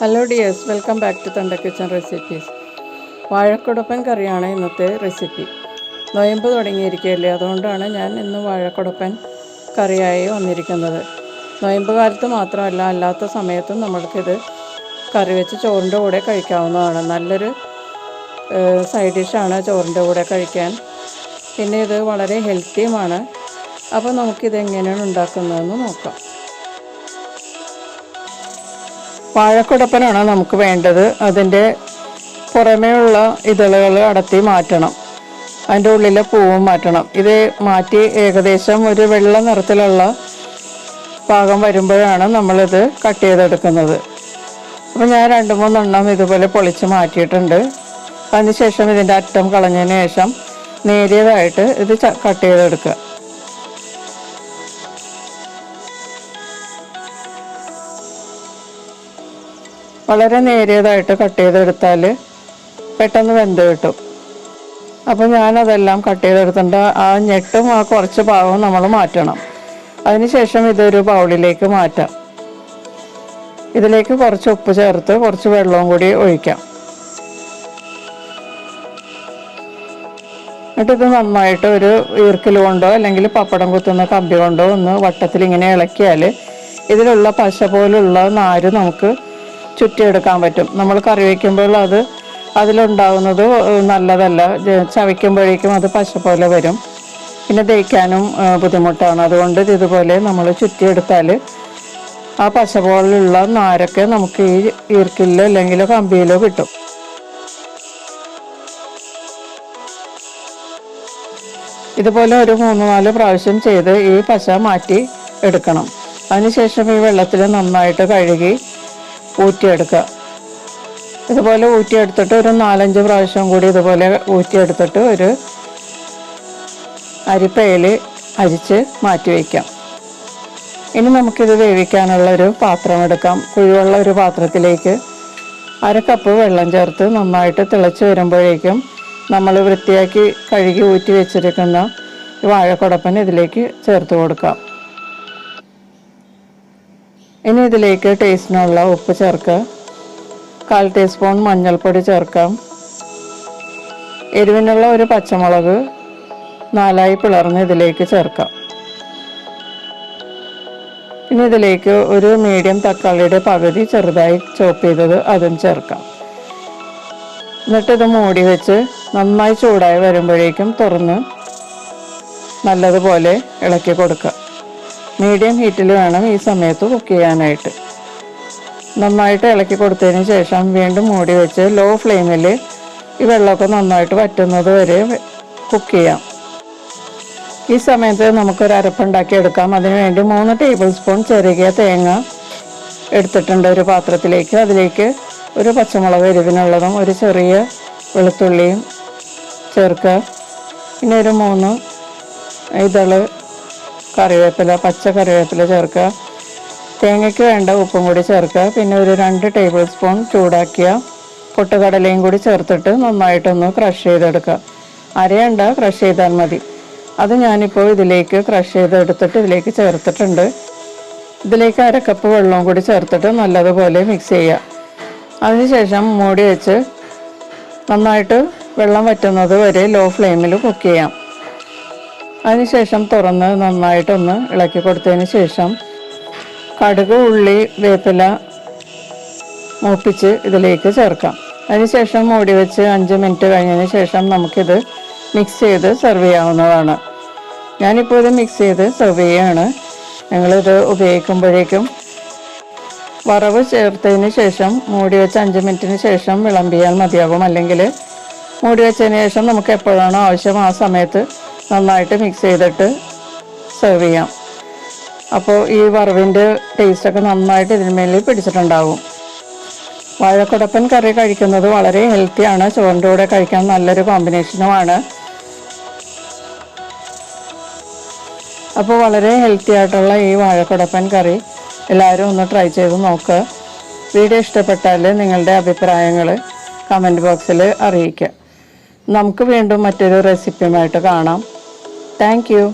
Hello dears, welcome back to Thunder Kitchen Recipes. വാഴക്കുടപ്പൻ കറിയാണ് ഇന്നത്തെ recipe. നോയമ്പ് തുടങ്ങിയിരിക്കുകയല്ലേ, അതുകൊണ്ടാണ് ഞാൻ ഇന്ന് വാഴക്കുടപ്പൻ കറിയായി വന്നിരിക്കുന്നത്. നോയമ്പ് കാലത്ത് മാത്രമല്ല, അല്ലാത്ത സമയത്തും നമ്മൾക്കിത് കറി വെച്ച് ചോറിൻ്റെ കൂടെ കഴിക്കാവുന്നതാണ്. നല്ലൊരു സൈഡ് ഡിഷാണ് ചോറിൻ്റെ കൂടെ കഴിക്കാൻ. പിന്നെ ഇത് വളരെ ഹെൽത്തിയുമാണ്. അപ്പോൾ നമുക്കിത് എങ്ങനെയാണ് ഉണ്ടാക്കുന്നതെന്ന് നോക്കാം. വാഴക്കുടപ്പനാണ് നമുക്ക് വേണ്ടത്. അതിൻ്റെ പുറമേയുള്ള ഇതളുകൾ അടർത്തി മാറ്റണം, അതിൻ്റെ ഉള്ളിലെ പൂവും മാറ്റണം. ഇത് മാറ്റി ഏകദേശം ഒരു വെള്ള നിറത്തിലുള്ള പാകം വരുമ്പോഴാണ് നമ്മളിത് കട്ട് ചെയ്തെടുക്കുന്നത്. അപ്പോൾ ഞാൻ 2-3 എണ്ണം ഇതുപോലെ പൊളിച്ച് മാറ്റിയിട്ടുണ്ട്. അതിനുശേഷം ഇതിൻ്റെ അറ്റം കളഞ്ഞതിന് ശേഷം നേരിയതായിട്ട് ഇത് കട്ട് ചെയ്തെടുക്കുക. വളരെ നേരിയതായിട്ട് കട്ട് ചെയ്തെടുത്താൽ പെട്ടെന്ന് വെന്ത് കിട്ടും. അപ്പോൾ ഞാനതെല്ലാം കട്ട് ചെയ്തെടുത്തിട്ടുണ്ട്. ആ ഞെട്ടും ആ കുറച്ച് ഭാഗവും നമ്മൾ മാറ്റണം. അതിനുശേഷം ഇതൊരു ബൗളിലേക്ക് മാറ്റാം. ഇതിലേക്ക് കുറച്ച് ഉപ്പ് ചേർത്ത് കുറച്ച് വെള്ളവും കൂടി ഒഴിക്കാം. എന്നിട്ടിത് നന്നായിട്ട് ഒരു ഈർക്കിൽ കൊണ്ടോ അല്ലെങ്കിൽ പപ്പടം കുത്തുന്ന കമ്പി കൊണ്ടോ ഒന്ന് വട്ടത്തിൽ ഇങ്ങനെ ഇളക്കിയാൽ ഇതിലുള്ള പശ പോലുള്ള നാര് നമുക്ക് ചുറ്റിയെടുക്കാൻ പറ്റും. നമ്മൾ കറി വയ്ക്കുമ്പോൾ അതിലുണ്ടാകുന്നത് നല്ലതല്ല. ചവയ്ക്കുമ്പോഴേക്കും അത് പശ പോലെ വരും, പിന്നെ ദഹിക്കാനും ബുദ്ധിമുട്ടാണ്. അതുകൊണ്ട് ഇതുപോലെ നമ്മൾ ചുറ്റിയെടുത്താൽ ആ പശ പോലുള്ള നാരൊക്കെ നമുക്ക് ഈ ഈർക്കിലോ അല്ലെങ്കിൽ കമ്പിയിലോ കിട്ടും. ഇതുപോലെ ഒരു 3-4 പ്രാവശ്യം ചെയ്ത് ഈ പശ മാറ്റി എടുക്കണം. അതിനുശേഷം ഈ വെള്ളത്തിൽ നന്നായിട്ട് കഴുകി ഊറ്റിയെടുക്കുക. ഇതുപോലെ ഊറ്റിയെടുത്തിട്ട് ഒരു 4-5 പ്രാവശ്യം കൂടി ഇതുപോലെ ഊറ്റിയെടുത്തിട്ട് ഒരു അരിപ്പയിൽ അരിച്ച് മാറ്റി വയ്ക്കാം. ഇനി നമുക്കിത് വേവിക്കാനുള്ളൊരു പാത്രം എടുക്കാം. കുഴിവുള്ള ഒരു പാത്രത്തിലേക്ക് 1/2 കപ്പ് വെള്ളം ചേർത്ത് നന്നായിട്ട് തിളച്ച് വരുമ്പോഴേക്കും നമ്മൾ വൃത്തിയാക്കി കഴുകി ഊറ്റി വെച്ചിരിക്കുന്ന വാഴക്കുടപ്പൻ ഇതിലേക്ക് ചേർത്ത് കൊടുക്കാം. ഇനി ഇതിലേക്ക് ടേസ്റ്റിനുള്ള ഉപ്പ് ചേർക്കുക. 1/4 ടീസ്പൂൺ മഞ്ഞൾപ്പൊടി ചേർക്കാം. എരിവിനുള്ള ഒരു പച്ചമുളക് 4 പിളർന്ന് ഇതിലേക്ക് ചേർക്കാം. ഇനി ഇതിലേക്ക് ഒരു മീഡിയം തക്കാളിയുടെ പകുതി ചെറുതായി ചോപ്പ് ചെയ്തത് അതും ചേർക്കാം. എന്നിട്ടിത് മൂടി വെച്ച് നന്നായി ചൂടായി വരുമ്പോഴേക്കും തുറന്ന് നല്ലതുപോലെ ഇളക്കി കൊടുക്കുക. മീഡിയം ഹീറ്റിൽ വേണം ഈ സമയത്ത് കുക്ക് ചെയ്യാനായിട്ട്. നന്നായിട്ട് ഇളക്കി കൊടുത്തതിന് ശേഷം വീണ്ടും മൂടി വെച്ച് ലോ ഫ്ലെയിമിൽ ഈ വെള്ളമൊക്കെ നന്നായിട്ട് വറ്റുന്നത് വരെ കുക്ക് ചെയ്യാം. ഈ സമയത്ത് നമുക്കൊരു അരപ്പുണ്ടാക്കി എടുക്കാം. അതിനുവേണ്ടി 3 ടേബിൾ സ്പൂൺ ചെറിയ തേങ്ങ എടുത്തിട്ടുണ്ട് ഒരു പാത്രത്തിലേക്ക്. അതിലേക്ക് ഒരു പച്ചമുളക് എരിവിനുള്ളതും ഒരു ചെറിയ വെളുത്തുള്ളിയും ചേർക്കുക. പിന്നെ ഒരു 3 ഇതള് കറിവേപ്പില, പച്ച കറിവേപ്പില ചേർക്കുക. തേങ്ങയ്ക്ക് വേണ്ട ഉപ്പും കൂടി ചേർക്കുക. പിന്നെ ഒരു 2 ടേബിൾ സ്പൂൺ ചൂടാക്കിയ പൊട്ടുകടലയും കൂടി ചേർത്തിട്ട് നന്നായിട്ടൊന്ന് ക്രഷ് ചെയ്തെടുക്കുക. അരയണ്ട, ക്രഷ് ചെയ്താൽ മതി. അത് ഞാനിപ്പോൾ ഇതിലേക്ക് ക്രഷ് ചെയ്തെടുത്തിട്ട് ഇതിലേക്ക് ചേർത്തിട്ടുണ്ട്. ഇതിലേക്ക് 1/2 കപ്പ് വെള്ളവും കൂടി ചേർത്തിട്ട് നല്ലതുപോലെ മിക്സ് ചെയ്യുക. അതിനുശേഷം മൂടി വെച്ച് നന്നായിട്ട് വെള്ളം വറ്റുന്നത് വരെ ലോ ഫ്ലെയിമിൽ കുക്ക് ചെയ്യാം. അതിനുശേഷം തുറന്ന് നന്നായിട്ടൊന്ന് ഇളക്കി കൊടുത്തതിന് ശേഷം കടുക്, ഉള്ളി, വേപ്പില മൂപ്പിച്ച് ഇതിലേക്ക് ചേർക്കാം. അതിനുശേഷം മൂടി വെച്ച് 5 മിനിറ്റ് കഴിഞ്ഞതിന് ശേഷം നമുക്കിത് മിക്സ് ചെയ്ത് സെർവ് ചെയ്യാവുന്നതാണ്. ഞാനിപ്പോൾ ഇത് മിക്സ് ചെയ്ത് സെർവ് ചെയ്യുകയാണ്. നിങ്ങളിത് ഉപയോഗിക്കുമ്പോഴേക്കും വറവ് ചേർത്തതിന് ശേഷം മൂടി വെച്ച് 5 മിനിറ്റിന് ശേഷം വിളമ്പിയാൽ മതിയാകും. അല്ലെങ്കിൽ മൂടി വെച്ചതിന് ശേഷം നമുക്ക് എപ്പോഴാണോ ആവശ്യം ആ സമയത്ത് നന്നായിട്ട് മിക്സ് ചെയ്തിട്ട് സെർവ് ചെയ്യാം. അപ്പോൾ ഈ വറവിൻ്റെ ടേസ്റ്റൊക്കെ നന്നായിട്ട് ഇതിന്മേലിൽ പിടിച്ചിട്ടുണ്ടാകും. വാഴക്കുടപ്പൻ കറി കഴിക്കുന്നത് വളരെ ഹെൽത്തിയാണ്. ചോറിൻ്റെ കൂടെ കഴിക്കാൻ നല്ലൊരു കോമ്പിനേഷനുമാണ്. അപ്പോൾ വളരെ ഹെൽത്തി ആയിട്ടുള്ള ഈ വാഴക്കുടപ്പൻ കറി എല്ലാവരും ഒന്ന് ട്രൈ ചെയ്ത് നോക്കുക. വീഡിയോ ഇഷ്ടപ്പെട്ടാൽ നിങ്ങളുടെ അഭിപ്രായങ്ങൾ കമൻറ്റ് ബോക്സിൽ അറിയിക്കുക. നമുക്ക് വീണ്ടും മറ്റൊരു റെസിപ്പിയുമായിട്ട് കാണാം. Thank you.